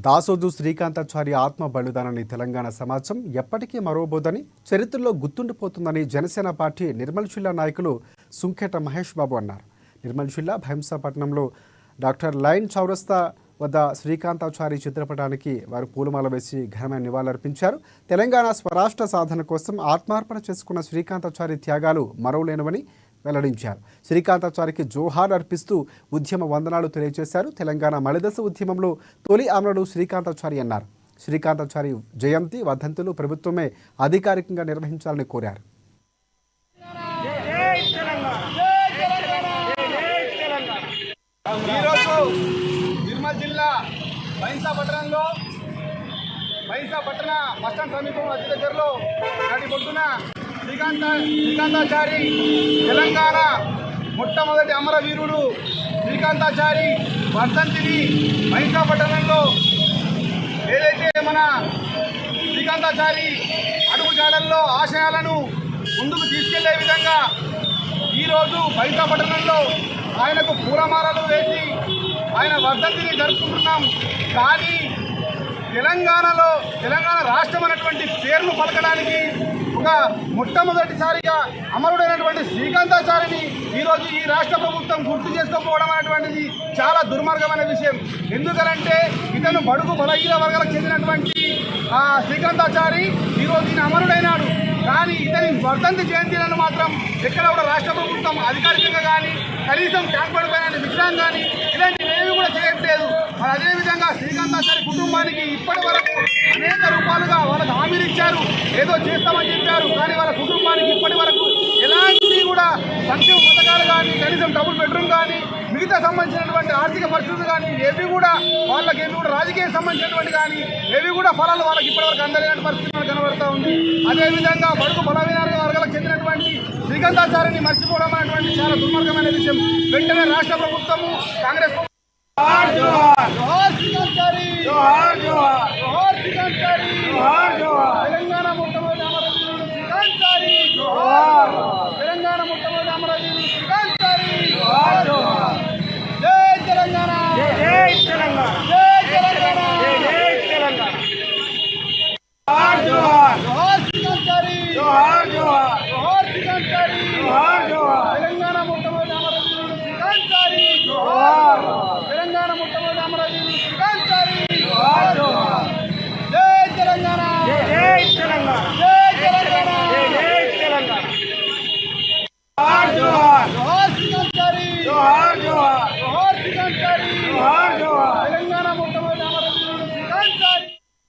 దాసోజు శ్రీకాంతాచారి ఆత్మ బలిదానాన్ని తెలంగాణ సమాజం ఎప్పటికీ మరవబోదని, చరిత్రలో గుర్తుండిపోతుందని జనసేన పార్టీ నిర్మల్ జిల్లా నాయకులు సుంకెట మహేష్ బాబు అన్నారు. నిర్మల్ జిల్లా భైంసాపట్నంలో డాక్టర్ లైన్ చౌరస్తా వద్ద శ్రీకాంతాచారి చిత్రపటానికి వారు పూలమాల వేసి ఘనమైన నివాళులర్పించారు. తెలంగాణ స్వరాష్ట్ర సాధన కోసం ఆత్మార్పణ చేసుకున్న శ్రీకాంతాచారి త్యాగాలు మరవలేనివని వెల్లడించారు. శ్రీకాంతాచారికి జోహార్ అర్పిస్తూ ఉద్యమ వందనాలు తెలియజేశారు. తెలంగాణ మలిదశ ఉద్యమంలో తొలి అమరుడు శ్రీకాంతాచారి అన్నారు. శ్రీకాంతాచారి జయంతి వర్ధంతులు ప్రభుత్వమే అధికారికంగా నిర్వహించాలని కోరారు. నిర్మల్ జిల్లా భైంసాపట్నంలో భైంసాపట్న బస్టాండ్ సమీపంలో అతి దగ్గరలో నాటి పొద్దున శ్రీకాంతాచారి తెలంగాణ మొట్టమొదటి అమరవీరుడు శ్రీకాంతాచారి వర్ధంతిని భైంసాపట్నంలో ఏదైతే మన శ్రీకాంతాచారి అడుగుజాడల్లో ఆశయాలను ముందుకు తీసుకెళ్లే విధంగా ఈరోజు భైంసాపట్నంలో ఆయనకు పూలమాలలు వేసి ఆయన వర్ధంతిని జరుపుకుంటున్నాం. కానీ తెలంగాణ రాష్ట్రం అనేటువంటి పేరును పలకడానికి ఒక మొట్టమొదటిసారిగా అమరుడైనటువంటి శ్రీకాంతాచారిని ఈరోజు ఈ రాష్ట్ర ప్రభుత్వం గుర్తు చేసుకోకపోవడం అనేటువంటిది చాలా దుర్మార్గమైన విషయం. ఎందుకనంటే ఇతను బడుగు బలహీన వర్గాలకు చెందినటువంటి శ్రీకాంతాచారి ఈరోజు ఈయన అమరుడైనాడు. కానీ ఇతని వర్ధంతి జయంతిలను మాత్రం ఎక్కడ కూడా రాష్ట్ర ప్రభుత్వం అధికారికంగా కానీ కనీసం ట్యాంక్ పడిపోయిన విషయం కానీ ఇలాంటివి ఏమి కూడా చేయట్లేదు. మరి అదేవిధంగా శ్రీకాంతాచారి కుటుంబానికి ఇప్పటి వరకు అనేక రూపాలుగా వాళ్ళకి హామీలు ఇచ్చారు, ఏదో చేస్తామని చెప్పారు. కానీ వాళ్ళ కుటుంబానికి ఇప్పటి వరకు ఎలాంటి కూడా సంక్షేమ పథకాలు కానీ కనీసం డబుల్ బెడ్రూమ్ కానీ మిగతా సంబంధించినటువంటి ఆర్థిక పరిస్థితులు కానీ ఏవి కూడా వాళ్ళకి ఏవి కూడా రాజకీయం సంబంధించినటువంటి కానీ ఏవి కూడా ఫలాలు వాళ్ళకి ఇప్పటివరకు అందలేని పరిస్థితులు కనబడుతూ ఉంది. అదేవిధంగా బడుగు బలహీన వర్గాలకు చెందినటువంటి శ్రీకాంతాచారిని మర్చిపోవడం అనేటువంటి చాలా దుర్మార్గమైన విషయం. వెంటనే రాష్ట్ర ప్రభుత్వము కాంగ్రెస్